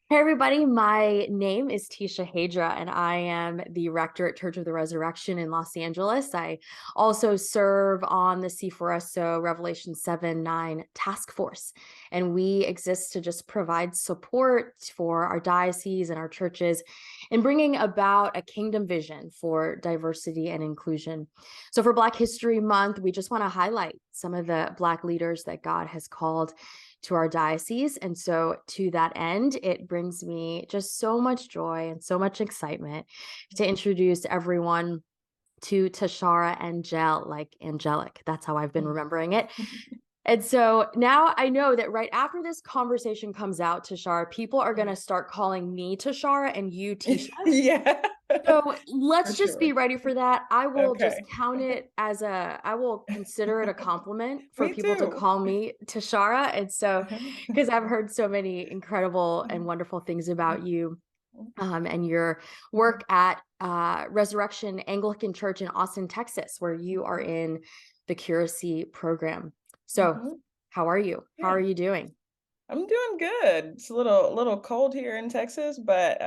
Hey everybody, my name is Teesha Hadra and I am the Rector at Church of the Resurrection in Los Angeles. I also serve on the C4SO Revelation 7-9 task force, and we exist to just provide support for our diocese and our churches in bringing about a kingdom vision for diversity and inclusion. So for Black History Month, we just want to highlight some of the Black leaders that God has called to our diocese. And so to that end, it brings me just so much joy and so much excitement to introduce everyone to Tashara Angelle, like angelic. That's how I've been remembering it. And so now I know that right after this conversation comes out, Tashara, people are going to start calling me Tashara and you Teesha. Yeah, So for let's just be sure. ready for that. I will just Okay. count it as I will consider it a compliment for Me people to too. call me Tashara. And so, because I've heard so many incredible and wonderful things about you and your work at Resurrection Anglican Church in Austin, Texas, where you are in the curacy program. So, Mhm. how are you? How Yeah, are you doing? I'm doing good. It's a little cold here in Texas, but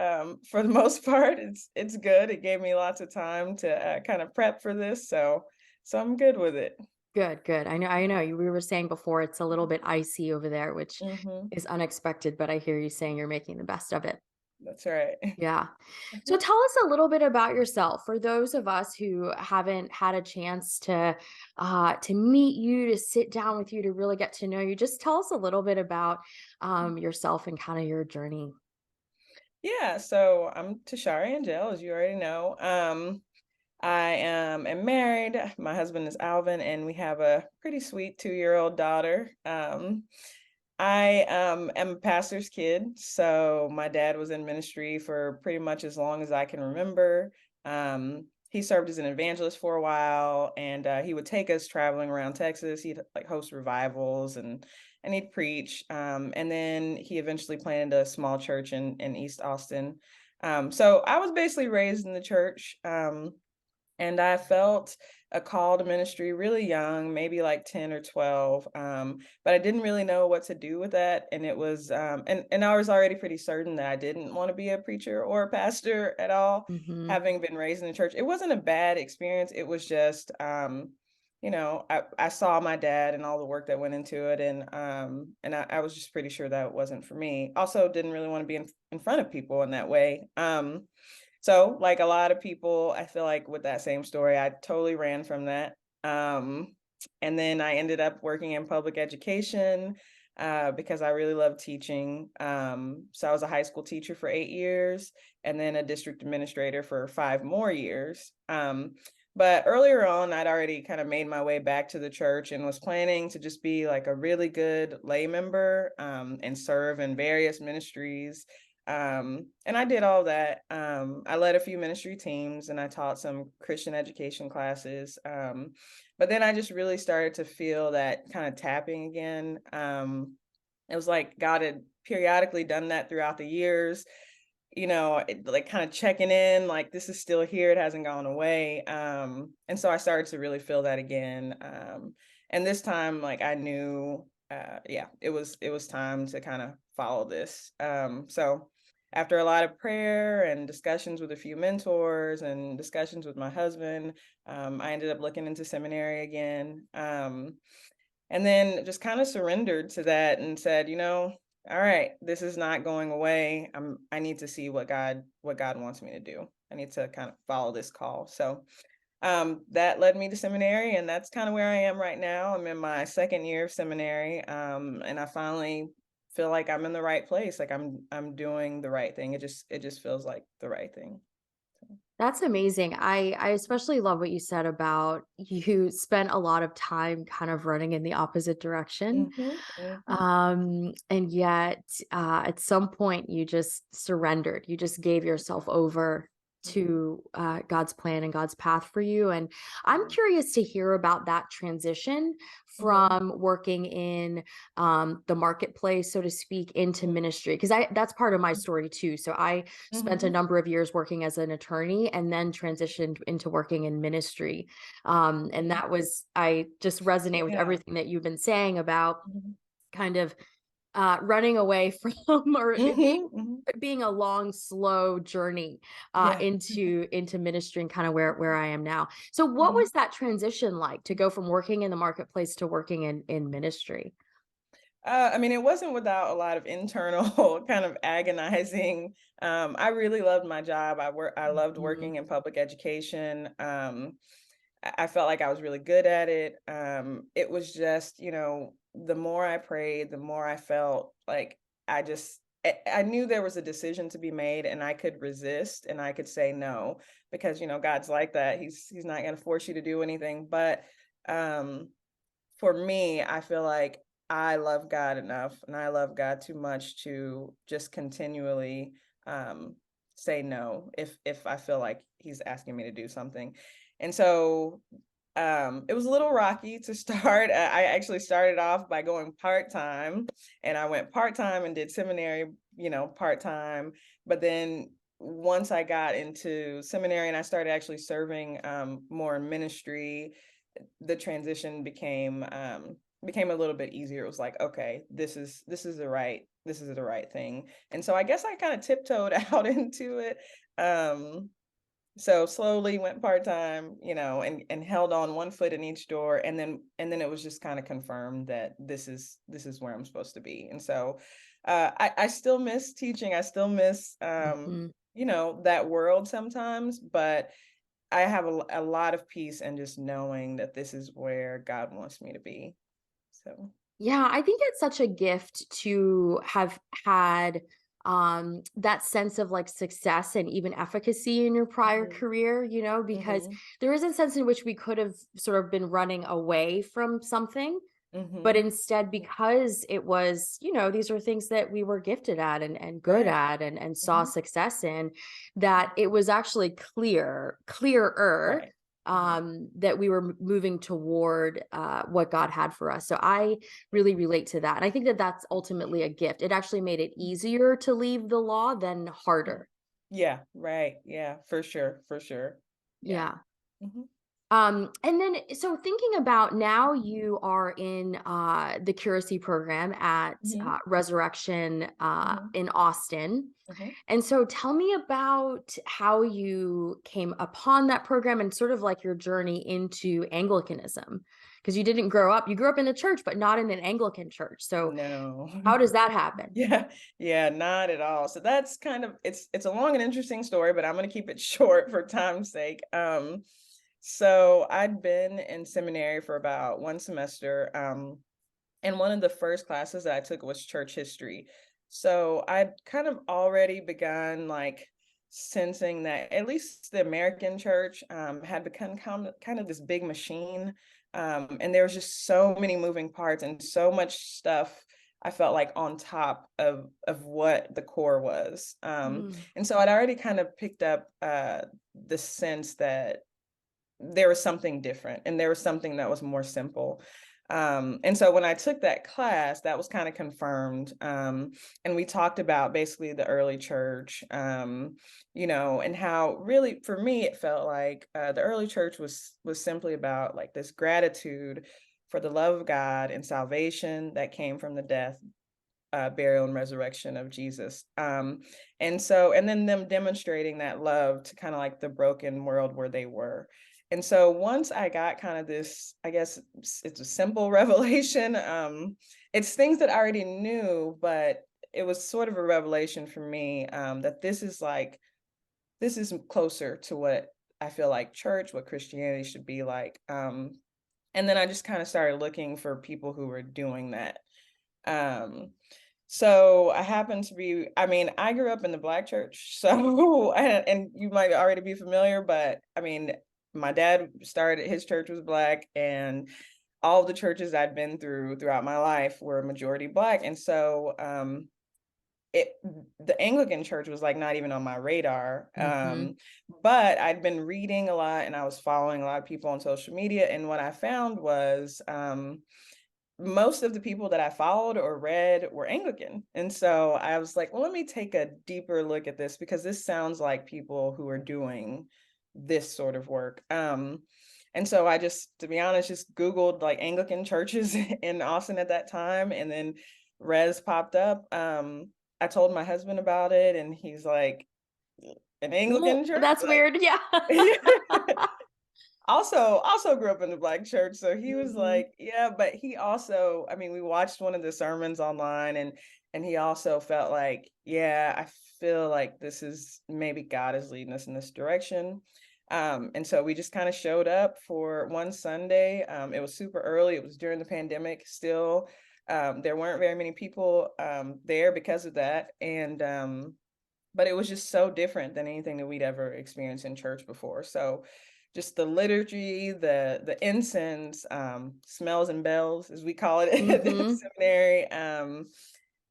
for the most part, it's good. It gave me lots of time to kind of prep for this, so I'm good with it. Good, good. I know. We were saying before it's a little bit icy over there, which Hmm. is unexpected, but I hear you saying you're making the best of it. That's right. Yeah. So tell us a little bit about yourself for those of us who haven't had a chance to meet you, to sit down with you, to really get to know you. Just tell us a little bit about yourself and kind of your journey. Yeah, so I'm Tashara Angelle, as you already know. I am married. My husband is Alvin, and we have a pretty sweet 2-year-old daughter. I am a pastor's kid, so my dad was in ministry for pretty much as long as I can remember. He served as an evangelist for a while, and he would take us traveling around Texas. He'd like host revivals and he'd preach. And then he eventually planted a small church in East Austin. So I was basically raised in the church. And I felt a call to ministry really young, maybe like 10 or 12. But I didn't really know what to do with that. And it was, and I was already pretty certain that I didn't want to be a preacher or a pastor at all, Hmm. having been raised in the church. It wasn't a bad experience. It was just, I saw my dad and all the work that went into it. And I was just pretty sure that wasn't for me. Also, didn't really want to be in front of people in that way. So, like a lot of people, I feel like with that same story, I totally ran from that. Um, and then I ended up working in public education because I really love teaching. So I was a high school teacher for 8 years and then a district administrator for 5 more years. But earlier on, I'd already kind of made my way back to the church and was planning to just be like a really good lay member and serve in various ministries, and I did all that. I led a few ministry teams and I taught some Christian education classes. But then I just really started to feel that kind of tapping again. It was like God had periodically done that throughout the years, like kind of checking in, like this is still here, it hasn't gone away. And so I started to really feel that again. And this time, like I knew, yeah, it was time to kind of follow this. So after a lot of prayer and discussions with a few mentors and discussions with my husband, I ended up looking into seminary again. And then just kind of surrendered to that and said, all right, this is not going away. I need to see what God wants me to do. I need to kind of follow this call. So that led me to seminary, and that's kind of where I am right now. I'm in my second year of seminary, and I finally feel like I'm in the right place. Like I'm doing the right thing. It just feels like the right thing. That's amazing. I especially love what you said about you spent a lot of time kind of running in the opposite direction. Hmm. Hmm. And yet at some point you just surrendered. You just gave yourself over to God's plan and God's path for you. And I'm curious to hear about that transition Hmm. from working in the marketplace, so to speak, into ministry. Because I that's part of my story too. So I spent a Hmm. number of years working as an attorney and then transitioned into working in ministry. And that was, I just resonate with Yeah. everything that you've been saying about Mhm. kind of running away from, or it Mhm, mhm. being a long, slow journey Yeah. into ministry, and kind of where I am now. So, what Mhm. was that transition like to go from working in the marketplace to working in ministry? I mean, it wasn't without a lot of internal kind of agonizing. I really loved my job. I loved Mhm. working in public education. I felt like I was really good at it. It was just, the more I prayed, the more I felt like I knew there was a decision to be made, and I could resist and I could say no, because God's like that. He's not going to force you to do anything. But um, for me, I feel like I love God enough and I love God too much to just continually um, say no if I feel like He's asking me to do something. And so it was a little rocky to start. I actually started off by going part time, and I went part time and did seminary, part time. But then once I got into seminary and I started actually serving more in ministry, the transition became a little bit easier. It was like, okay, this is the right thing. And so I guess I kind of tiptoed out into it. Um, so slowly went part-time, and held on one foot in each door, and then it was just kind of confirmed that this is where I'm supposed to be. And so I still miss teaching. I still miss Mhm. that world sometimes, but I have a lot of peace in just knowing that this is where God wants me to be. So, Yeah, I think it's such a gift to have had that sense of like success and even efficacy in your prior mhm, career, because mhm, there is a sense in which we could have sort of been running away from something, but mhm. instead, because it was, these are things that we were gifted at and good Right. at and saw Mhm, success in, that it was actually clearer, right. Mhm. that we were moving toward what God had for us. So I really relate to that. And I think that that's ultimately a gift. It actually made it Mhm. easier to leave the law than Mm. harder. Yeah, right. Yeah, for sure, for sure. Yeah. Yeah. Mhm, And then, so thinking about now, you are in the curacy program at mhm, Resurrection mhm, in Austin. mhm. And so tell me about how you came upon that program and sort of like your journey into Anglicanism. Because you grew up in the church, but not in an Anglican church. So No. how does that happen? Yeah, yeah, not at all. So that's kind of it's a long and interesting story, but I'm gonna keep it short for time's sake. So I'd been in seminary for about one semester, and one of the first classes that I took was church history. So I'd kind of already begun like sensing that at least the American church had become kind of this big machine. And there was just so many moving parts and so much stuff I felt like on top of what the core was. Mm, And so I'd already kind of picked up the sense that there was something different and there was something that was more simple. And so when I took that class, that was kind of confirmed. And we talked about basically the early church, and how really for me it felt like the early church was simply about like this gratitude for the love of God and salvation that came from the death, burial, and resurrection of Jesus. And then them demonstrating that love to kind of like the broken world where they were. And so once I got kind of this, I guess it's a simple revelation. It's things that I already knew, but it was sort of a revelation for me, that this is closer to what I feel like church, what Christianity should be like. And then I just kind of started looking for people who were doing that. Um, so I happen to be, I mean, I grew up in the Black church. So, and you might already be familiar, but I mean, my dad started, his church was Black, and all of the churches I'd been throughout my life were majority Black. And so, it the Anglican church was like not even on my radar. mhm, But I'd been reading a lot and I was following a lot of people on social media. And what I found was, most of the people that I followed or read were Anglican. And so I was like, well, let me take a deeper look at this because this sounds like people who are doing this sort of work. And so I just, to be honest, just Googled like Anglican churches in Austin at that time. And then Res popped up. I told my husband about it, and he's like, an Anglican Well, church? that's Like, weird. Yeah. also grew up in the Black church, so he was Hmm. like, yeah, but he also, I mean, we watched one of the sermons online, and he also felt like, yeah, I feel like this is maybe God is leading us in this direction. And so we just kind of showed up for one Sunday. It was super early. It was during the pandemic still. There weren't very many people there because of that. And but it was just so different than anything that we'd ever experienced in church before. So just the liturgy, the incense, smells and bells, as we call it at the Hmm. seminary,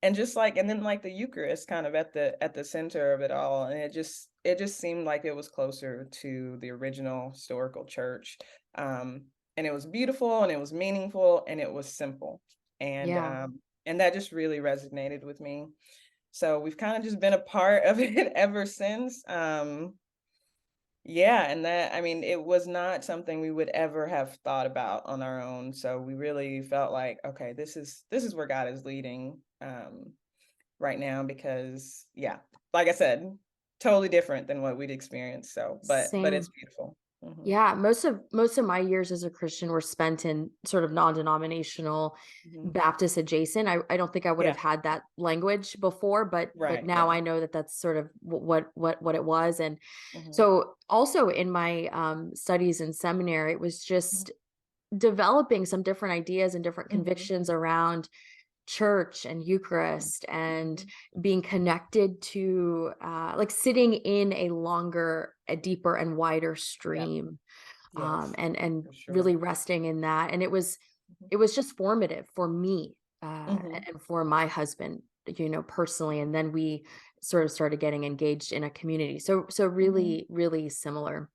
and just like, and then like the Eucharist kind of at the center of it all, and it just seemed like it was closer to the original historical church, and it was beautiful, and it was meaningful, and it was simple, Yeah. and that just really resonated with me. So we've kind of just been a part of it ever since. Yeah, and that, I mean, it was not something we would ever have thought about on our own. So we really felt like, okay, this is where God is leading right now because yeah, like I said, totally different than what we'd experienced. So, but it's Same. beautiful. Hmm. Yeah, most of my years as a Christian were spent in sort of non-denominational Hmm. Baptist adjacent. I don't think I would have Yeah, had that language before, but right. now Yeah. I know that that's sort of what it was. And Hmm. so also in my studies in seminary, it was just developing some different ideas and different Hmm. convictions around church and Eucharist and Hmm. being connected to like sitting in a deeper and wider Yeah. stream, Yes, and for sure. really resting in that. And Hmm. it was just formative for me, Hmm. and for my husband, personally. And then we sort of started getting engaged in a community. So Hmm. really, really similar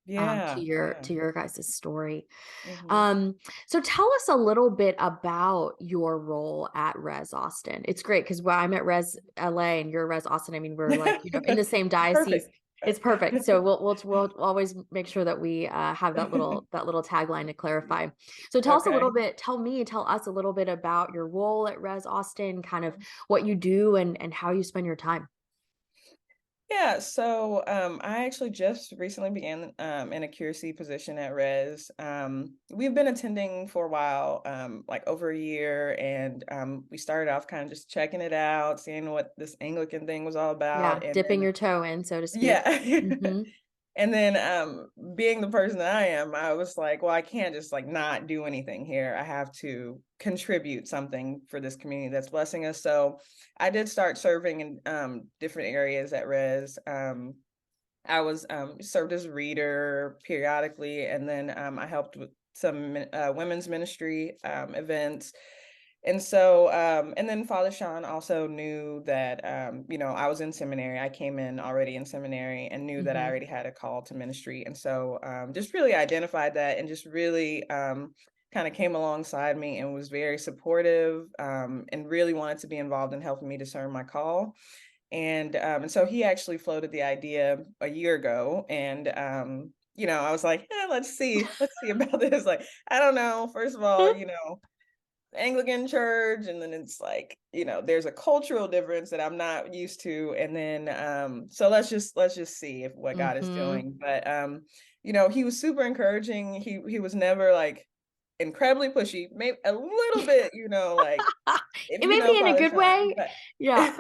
to Yeah. your Yeah. guys' story. Hmm. Um, so tell us a little bit about your role at Res Austin. It's great because while I'm at Res LA and you're Res Austin, I mean, we're like, in the same diocese. Perfect. It's perfect. So we'll always make sure that we have that little tagline to clarify. So Okay. tell us a little bit about your role at Res Austin, kind of what you do and how you spend your time. Yeah, so I actually just recently began in a curacy position at Res. We've been attending for a while, like over a year, and we started off kind of just checking it out, seeing what this Anglican thing was all about, Yeah, and dipping then your toe in, so to speak. yeah. Hmm. And then being the person that I am, I was like, well, I can't just like not do anything here. I have to contribute something for this community that's blessing us. So I did start serving in different areas at Res. I was served as a reader periodically, and then I helped with some women's ministry events. And so, and then Father Sean also knew that, I was in seminary. I came in already in seminary and knew that I Hmm. already had a call to ministry. And so, just really identified that and just really kind of came alongside me and was very supportive, and really wanted to be involved in helping me discern my call. And so he actually floated the idea a year ago. And, I was like, let's see about this. Like, I don't know. First of all, Anglican church, and then it's like, there's a cultural difference that I'm not used to. And then so let's just see if what God is Hmm. doing. But he was super encouraging. He was never like incredibly pushy, maybe a little bit, like if It may be in a Father good Sean, way. but Yeah.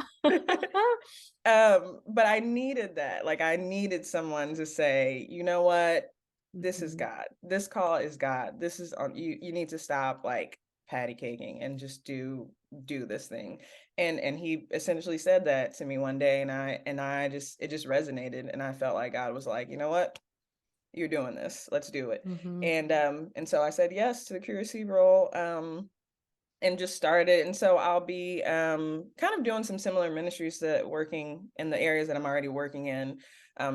but I needed that. Like I needed someone to say, you know what, this is Mhm. God. This call is God. This is on you. You need to stop like patty caking and just do this thing. And he essentially said that to me one day, and I just it just resonated, and I felt like God was like, you know what, you're doing this. Let's do it. Mhm. And so I said yes to the curacy role. And just started. And so I'll be kind of doing some similar ministries that working in the areas that I'm already working in,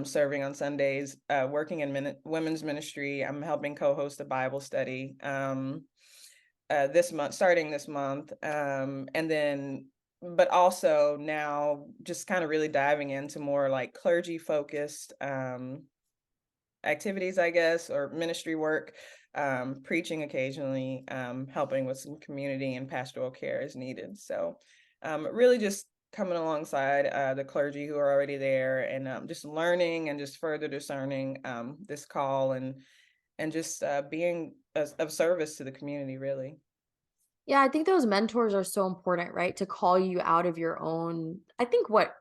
serving on Sundays, working in women's ministry. I'm helping co-host a Bible study this month, starting this month. And then, but also now just kind of really diving into more like clergy focused activities, I guess, or ministry work. preaching occasionally, helping with some community and pastoral care as needed. So really just coming alongside the clergy who are already there, and just learning and just further discerning this call, and just being of service to the community, really. Yeah, I think those mentors are so important, right? To call you out of your own, I think what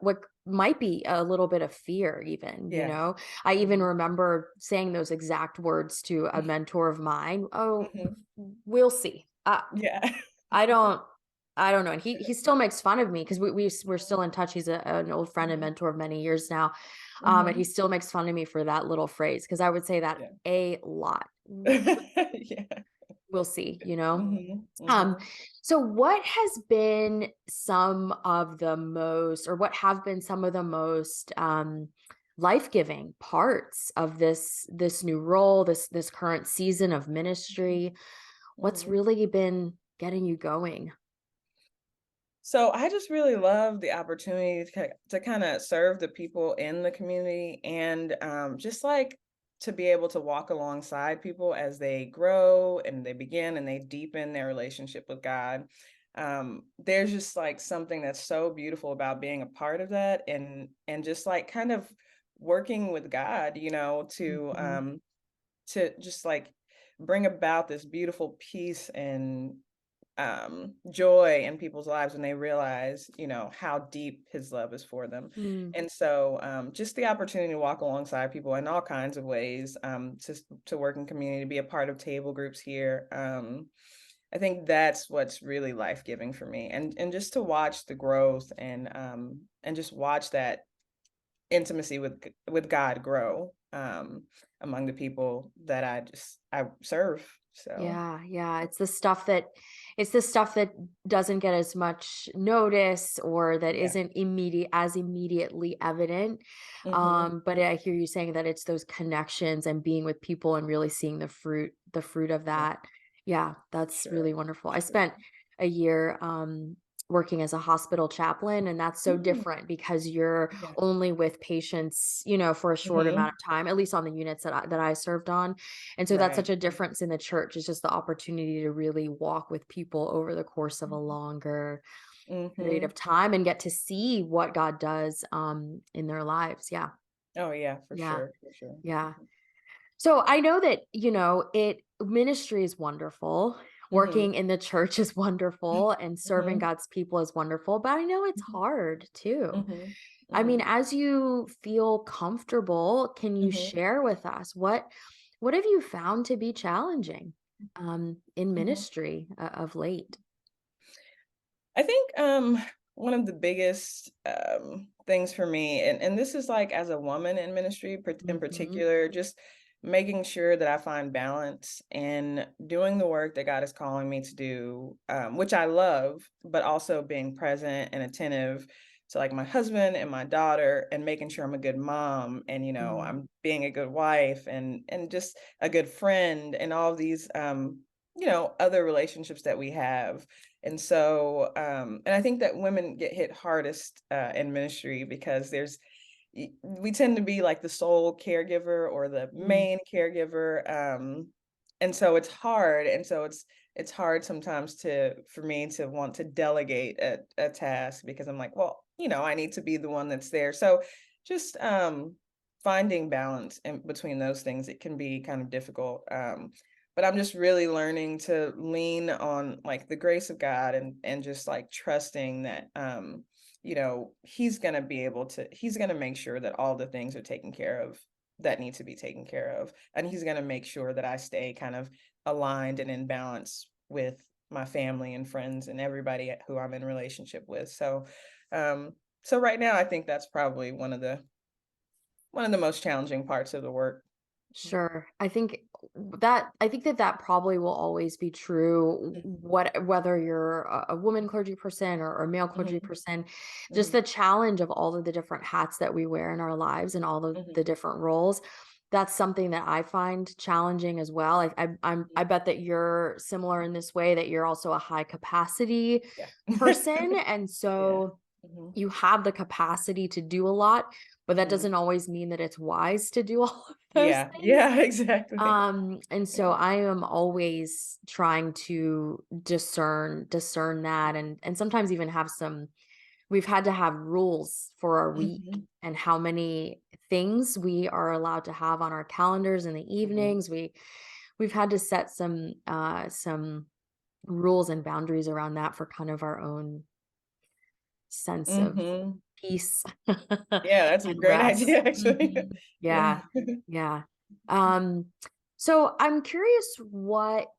might be a little bit of fear even, you Yeah. know. I even Hmm. remember saying those exact words to a mentor of mine. Oh, Hmm. we'll see. Yeah. I don't I don't know. And he still makes fun of me because we're still in touch. He's an old friend and Hmm. mentor of many years now. And he Hmm. still makes fun of me for that little phrase because I would say that Yeah. a lot. Yeah. We'll see, you know. Hmm. Um, Hmm. so what has been some of the most, or what have been some of the most life-giving parts of this new role, this current season of ministry? What's Hmm. really been getting you going? So I just really love the opportunity to kind of serve the people in the community, and just like to be able to walk alongside people as they grow and they begin and they deepen their relationship with God. There's just like something that's so beautiful about being a part of that, and just like kind of working with God, Mhm. to just like bring about this beautiful peace and joy in people's lives when they realize, how deep his love is for them. Mm. And so just the opportunity to walk alongside people in all kinds of ways, to work in community, to be a part of table groups here. I think that's what's really life-giving for me. And just to watch the growth, and just watch that intimacy with God grow, among the people that I serve. So Yeah, yeah. It's the stuff that doesn't get as much notice or that yeah. isn't immediately evident. Hmm. But I hear you saying that it's those connections and being with people and really seeing the fruit of Yeah, that. Yeah, that's sure. really wonderful. I Sure. spent a year working as a hospital chaplain, and that's so Mm, different because you're yeah. only with patients, for a short amount Mhm. of time, at least on the units that I served on. And so that's Right. such a difference in the church. It's just the opportunity to really walk with people over the course of a Mhm. longer period Mhm. of time and get to see what God does in their lives. Yeah. Oh, yeah, for Yeah. sure, for sure. Yeah. Mhm. So I know that, it ministry is wonderful. Mhm. Working in the church is wonderful and serving Mhm. God's people is wonderful, but I know it's Mhm. hard too. Mhm. I mean, Mhm. as you feel comfortable, can you Mhm. share with us what have you found to be challenging in Mhm. ministry of late? I think one of the biggest things for me, and this is like as a woman in ministry in Hmm. particular, just making sure that I find balance in doing the work that God is calling me to do, which I love, but also being present and attentive to like my husband and my daughter, and making sure I'm a good mom, and Mm. I'm being a good wife, and just a good friend, and all of these other relationships that we have. And so, and I think that women get hit hardest in ministry because we tend to be like the sole caregiver or the Mm. main caregiver, and so it's hard, and so it's hard sometimes for me to want to delegate a task, because I'm like, well, I need to be the one that's there. So just finding balance in between those things, it can be kind of difficult. But I'm just really learning to lean on like the grace of God, and just like trusting that he's gonna make sure that all the things are taken care of that need to be taken care of. And he's gonna make sure that I stay kind of aligned and in balance with my family and friends and everybody who I'm in relationship with. Um so right now I think that's probably one of the most challenging parts of the work. Sure. I think that probably will always be true, whether you're a woman clergy person or a male clergy Mhm. person. Just Mhm. the challenge of all of the different hats that we wear in our lives and all of Mhm. the different roles. That's something that I find challenging as well. I Mhm. bet that you're similar in this way, that you're also a high capacity Yeah. person, and Yeah. so Mhm. you have the capacity to do a lot, but that Mhm. doesn't always mean that it's wise to do all of those Yeah. things. Yeah, exactly. And so I am always trying to discern that, and sometimes even have some. We've had to have rules for our week Mhm. and how many things we are allowed to have on our calendars in the Mhm. evenings. We've had to set some rules and boundaries around that for kind of our own sense of Mhm. peace Yeah, that's a and great idea, rest. actually. Yeah, Yeah. yeah. Um, so I'm curious what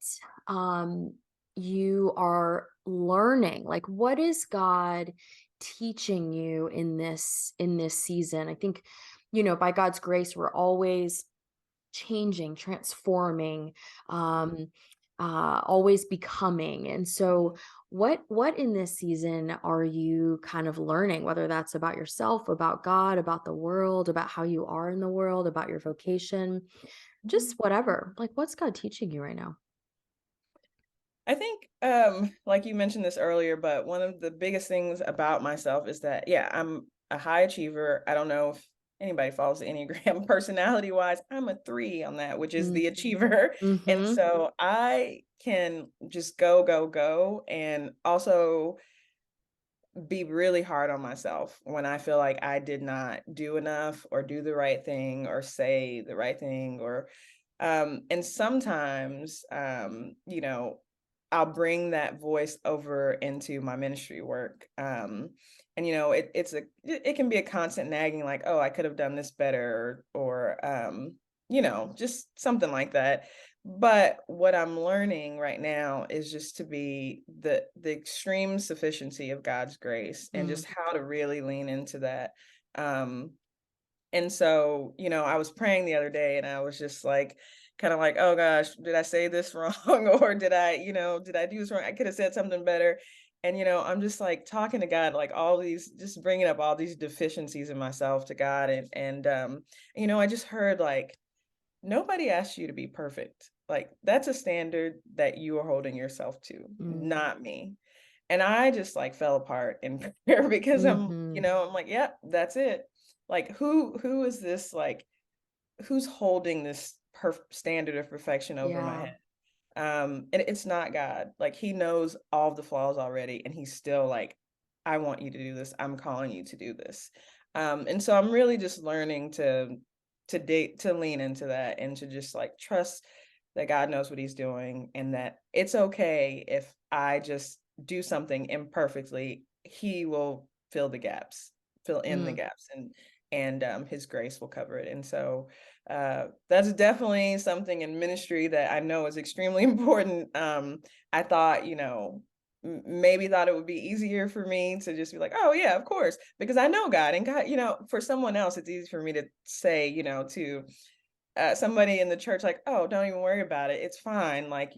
um you are learning. Like, what is God teaching you in this season? I think, by God's grace, we're always changing, transforming, um, always becoming. And so, what in this season are you kind of learning? Whether that's about yourself, about God, about the world, about how you are in the world, about your vocation, just Mhm. whatever. Like, what's God teaching you right now? I think, like you mentioned this earlier, but one of the biggest things about myself is that, yeah, I'm a high achiever. I don't know if anybody follows the Enneagram personality wise. I'm a 3 on that, which is Mm, the achiever. And mm-hmm. so I can just go, go, go. And also be really hard on myself when I feel like I did not do enough or do the right thing or say the right thing or and sometimes I'll bring that voice over into my ministry work. And it can be a constant nagging like, oh, I could have done this better or just something like that. But what I'm learning right now is just to be the extreme sufficiency of God's grace and Mm, just how to really lean into that. Um, and so, I was praying the other day and I was just like, kind of like, oh gosh, did I say this wrong? Or did I do this wrong? I could have said something better. And, I'm just like talking to God, like all these, just bringing up all these deficiencies in myself to God. I just heard like, nobody asked you to be perfect. Like, that's a standard that you are holding yourself to, mm, not me. And I just like fell apart in prayer because mm-hmm. I'm like, yep, that's it. Like, who is this? Like, who's holding this standard of perfection over my Yeah. head? And it's not God. Like, he knows all of the flaws already, and he's still like, I want you to do this. I'm calling you to do this. And so I'm really just learning to lean into that and to just like trust that God knows what he's doing and that it's okay if I just do something imperfectly. He will fill in the Mm, gaps, and his grace will cover it. And so that's definitely something in ministry that I know is extremely important. I thought, maybe thought it would be easier for me to just be like, oh yeah, of course, because I know God, and God, for someone else, it's easy for me to say, to somebody in the church, like, oh, don't even worry about it. It's fine. Like,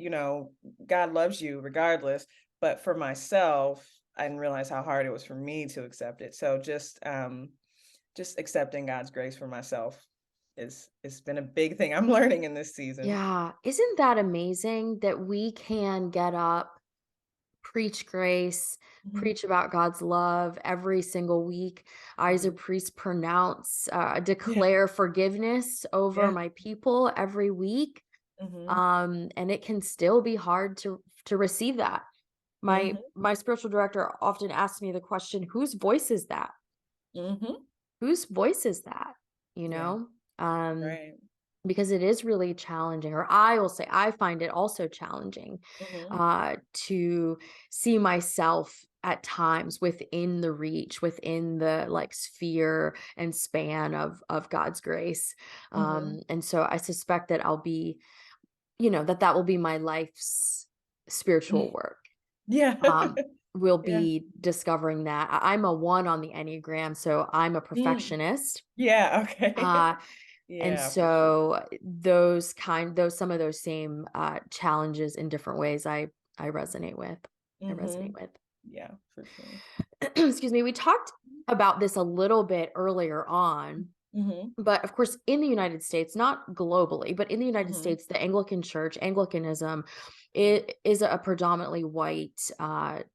God loves you regardless. But for myself, I didn't realize how hard it was for me to accept it. So just accepting God's grace for myself is it's been a big thing I'm learning in this season. yeah. Isn't that amazing that we can get up, preach grace, Mhm. preach about God's love every single week? I, as a Mhm. priest, pronounce, Yeah. declare forgiveness over Yeah. my people every week. Mhm. And it can still be hard to receive that. My Mhm. my spiritual director often asks me the question, whose voice is that? Mhm. Whose voice is that? You Yeah. know? Um, Right. because it is really challenging, or I will say I find it also challenging, Mhm. to see myself at times within the reach, within the like sphere and span of God's grace. Mhm. And so I suspect that I'll be, that will be my life's spiritual work. Yeah. um, will Yeah. be discovering that. I'm a 1 on the Enneagram, so I'm a Mm. perfectionist. Yeah, okay. Uh, and Yeah, for sure. so those some of those same, challenges in different ways I resonate with. I resonate Mhm. with. Yeah, for sure. Excuse me. We talked about this a little bit earlier on, Mhm. but of course, in the United States, not globally, but in the United Mhm. States, the Anglican Church, Anglicanism, Mhm. it is a predominantly white,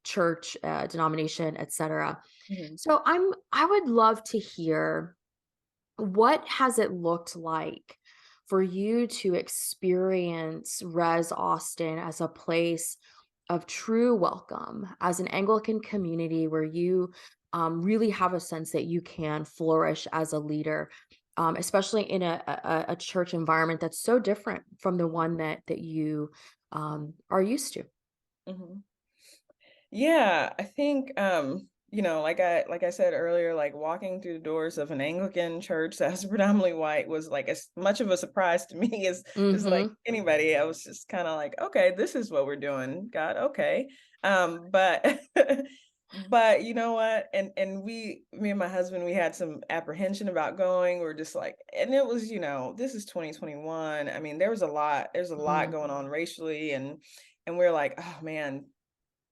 church, denomination, etc. Mhm. So I would love to hear. What has it looked like for you to experience Res Austin as a place of true welcome, as an Anglican community where you really have a sense that you can flourish as a leader, especially in a church environment that's so different from the one that you are used to? Mhm. Yeah, I think like I said earlier, like walking through the doors of an Anglican church that's predominantly white was like as much of a surprise to me as like Mm-hmm. anybody. I was just kind of like, okay, this is what we're doing, God, okay. But but you know what? And me and my husband, we had some apprehension about going. We're just like, and it was, this is 2021. I mean, there's a lot Mm-hmm. going on racially and we're like, oh man,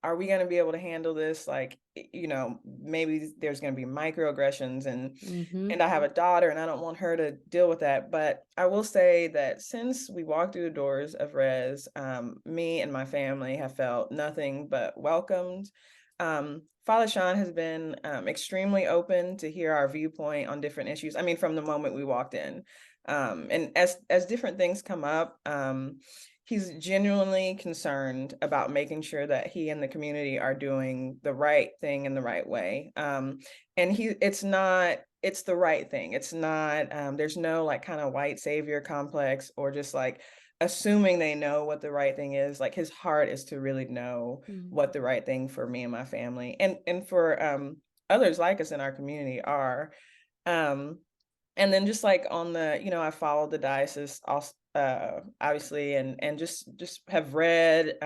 are we going to be able to handle this? Like, maybe there's going to be microaggressions Mm-hmm. and I have a daughter and I don't want her to deal with that. But I will say that since we walked through the doors of Res, me and my family have felt nothing but welcomed. Father Sean has been extremely open to hear our viewpoint on different issues. I mean, from the moment we walked in, and as different things come up, he's genuinely concerned about making sure that he and the community are doing the right thing in the right way. And it's the right thing. It's not, there's no like kind of white savior complex or just like assuming they know what the right thing is. Like his heart is to really know what the right thing for me and my family and for others like us in our community are. Um, and then just like on the, I followed the diocese also, obviously, and just have read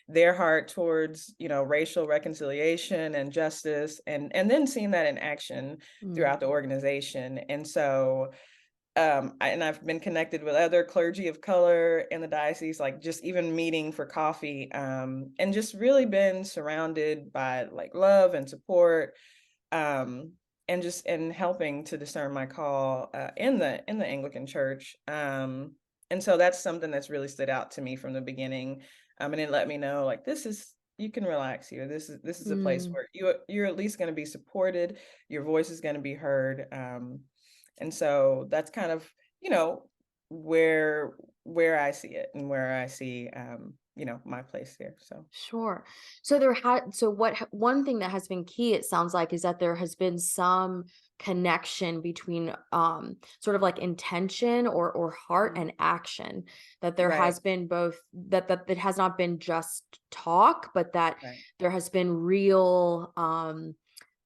their heart towards, racial reconciliation and justice, and then seeing that in action Mm-hmm. throughout the organization. And so, and I've been connected with other clergy of color in the diocese, like just even meeting for coffee, and just really been surrounded by like love and support, um, and just in helping to discern my call in the Anglican Church. And so that's something that's really stood out to me from the beginning, and it let me know like this is you can relax here. This is a place Mm. where you're at least going to be supported. Your voice is going to be heard. And so that's kind of where I see it and where I see my place here. So. Sure. So one thing that has been key, it sounds like, is that there has been some connection between sort of like intention or heart Mhm. and action. That there Right. has been both that it has not been just talk, but that Right. there has been real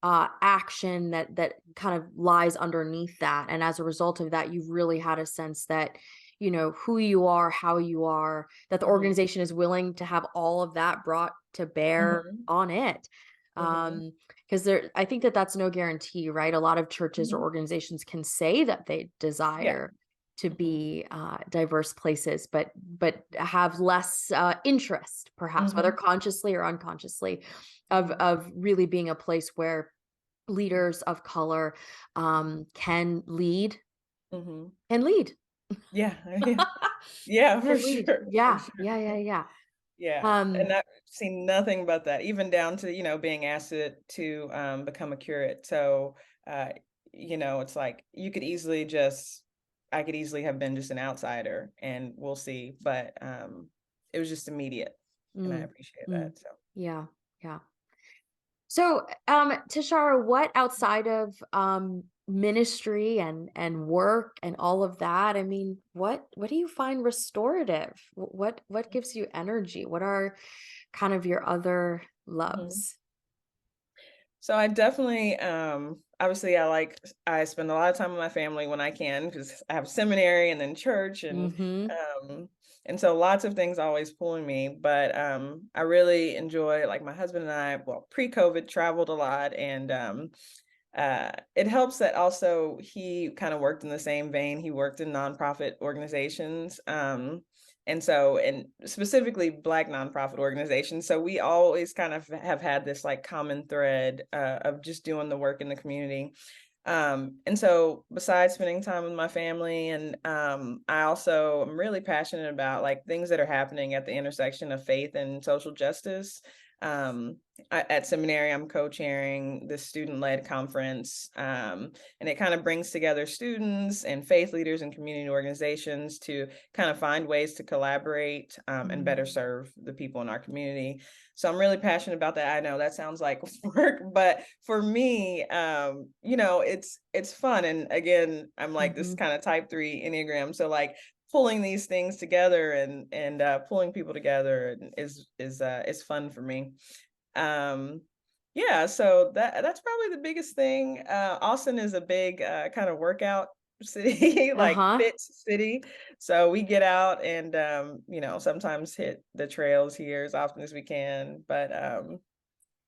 action that kind of lies underneath that. And as a result of that, you've really had a sense that, who you are, how you are, that the Hmm. organization is willing to have all of that brought to bear Hmm. on it. Hmm. Because I think that that's no guarantee, right? A lot of churches or Hmm. organizations can say that they Yeah. desire to Hmm. be diverse places, but have less interest, perhaps, whether Hmm. consciously or unconsciously, of Hmm. of really being a place where leaders of color can lead Hmm. and lead. Yeah. Yeah. Yeah, for Can lead. sure. For Yeah, sure. yeah, yeah, yeah. Yeah. Um, And I've seen nothing but that, even down to, being asked to become a curate. So, uh, it's like I could easily have been just an outsider and we'll see. But it was just immediate. And I mm, appreciate mm, that. So. yeah, yeah. So, Tashara, what outside of ministry and work and all of that? I mean, what do you find restorative? What gives you energy? What are kind of your other Mhm. loves? So I definitely, obviously, I spend a lot of time with my family when I can because I have seminary and then church Mm-hmm. um, and so lots of things always pulling me. But I really enjoy like my husband and I. Well, pre-COVID, traveled a lot, and it helps that also he kind of worked in the same vein. He worked in nonprofit organizations. And specifically Black nonprofit organizations. So we always kind of have had this like common thread of just doing the work in the community. And so besides spending time with my family, and I also am really passionate about like things that are happening at the intersection of faith and social justice. At seminary, I'm co-chairing the student-led conference, and it kind of brings together students and faith leaders and community organizations to kind of find ways to collaborate, and better Mm. serve the people in our community. So I'm really passionate about that. I know that sounds like work, but for me, it's fun. And again, I'm like this Mhm. kind of type 3 Enneagram. So like pulling these things together and pulling people together is fun for me. Um, yeah, so that's probably the biggest thing. Austin is a big kind of workout city, like Uh-huh. fit city. So we get out and sometimes hit the trails here as often as we can. But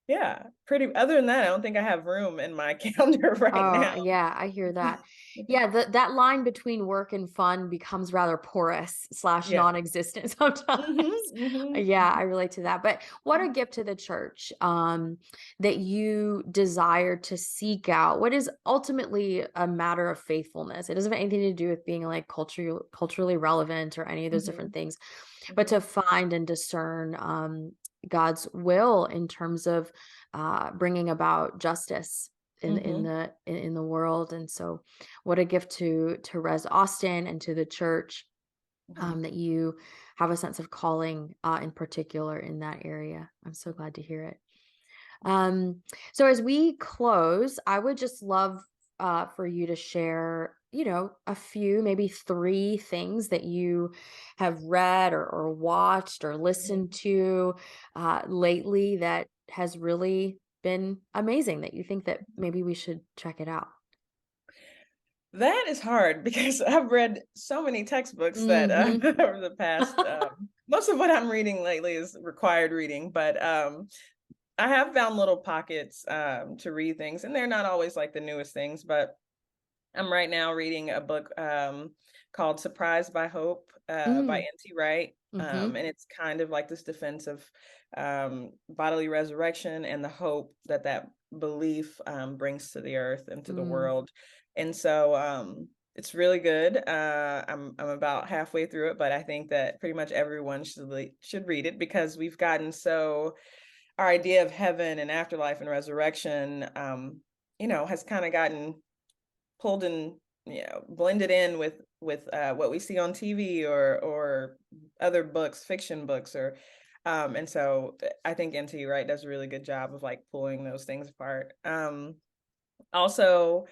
yeah, pretty other than that, I don't think I have room in my calendar right now. Oh, yeah, I hear that. Yeah, that line between work and fun becomes rather porous slash Yeah. non-existent sometimes. Mhm, mhm, Yeah, I mhm, relate to that. But what a gift to the church, that you desire to seek out what is ultimately a matter of faithfulness. It doesn't have anything to do with being like culturally relevant or any of those different mhm, things, but mhm, to find and discern God's will in terms of bringing about justice mhm, in the world. And so what a gift to Res Austin and to the church, mhm. that you have a sense of calling in particular in that area. I'm so glad to hear it. um so as we close, I would just love for you to share, a few, maybe three things that you have read or watched or listened Mhm. to lately that has really been amazing, that you think that maybe we should check it out. That is hard because I've read so many textbooks that, Hmm. over the past, most of what I'm reading lately is required reading, but, I have found little pockets, to read things, and they're not always like the newest things, but I'm right now reading a book, called Surprised by Hope, by Mm. N.T. Wright, Hmm. and it's kind of like this defense of, bodily resurrection and the hope that that belief, brings to the earth and to the Mm. world, and so, it's really good. I'm about halfway through it, but I think that pretty much everyone should read it because we've gotten so our idea of heaven and afterlife and resurrection, has kinda gotten pulled in, blended in with what we see on TV or other books, fiction books, or and so I think NT Wright does a really good job of like pulling those things apart. Also,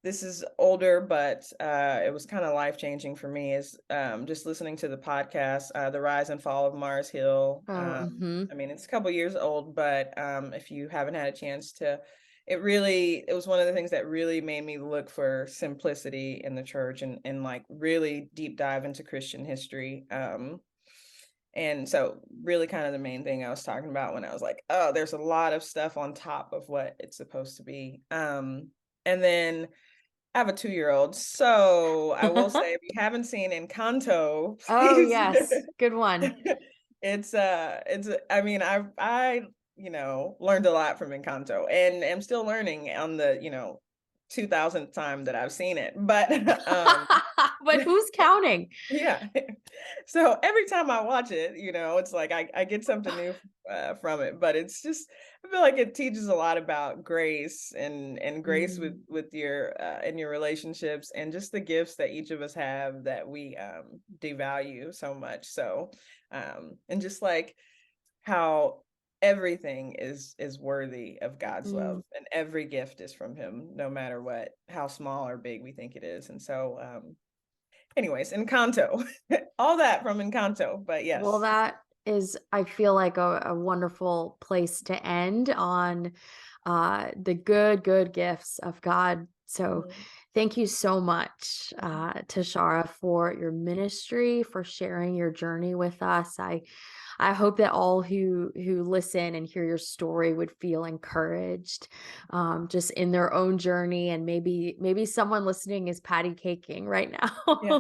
this is older, but it was kind of life changing for me. Is just listening to the podcast, "The Rise and Fall of Mars Hill." Oh. Hmm. I mean, it's a couple years old, but if you haven't had a chance to, it was one of the things that really made me look for simplicity in the church and like really deep dive into Christian history. And so, really, kind of the main thing I was talking about when I was like, "Oh, there's a lot of stuff on top of what it's supposed to be." And then I have a 2-year-old, so I will say if you haven't seen Encanto, Oh, please. yes, good one. I mean, learned a lot from Encanto and am still learning on the, 2000th time that I've seen it. But But who's counting? yeah. So every time I watch it, it's like I get something new from it. But it's just I feel like it teaches a lot about grace and grace with Mm. your in your relationships and just the gifts that each of us have that we devalue so much. So and just like how everything is worthy of God's Mm. love and every gift is from him, no matter what how small or big we think it is. And so anyways, Encanto. All that from Encanto, but Well, yes. that is, I feel like a wonderful place to end on the good gifts of God. So Mhm, thank you so much, mhm. Tashara, for your ministry, for sharing your journey with us. I hope that all who listen and hear your story would feel encouraged, just in their own journey, and maybe someone listening is patty caking right Yeah.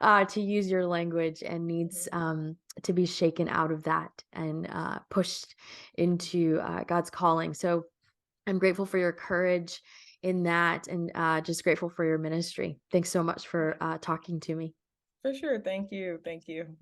now, to use your language, and needs Mhm. to be shaken out of that and pushed into God's calling. So I'm grateful for your courage in that, and just grateful for your ministry. Thanks so much for talking to me. For sure. Thank you. Thank you.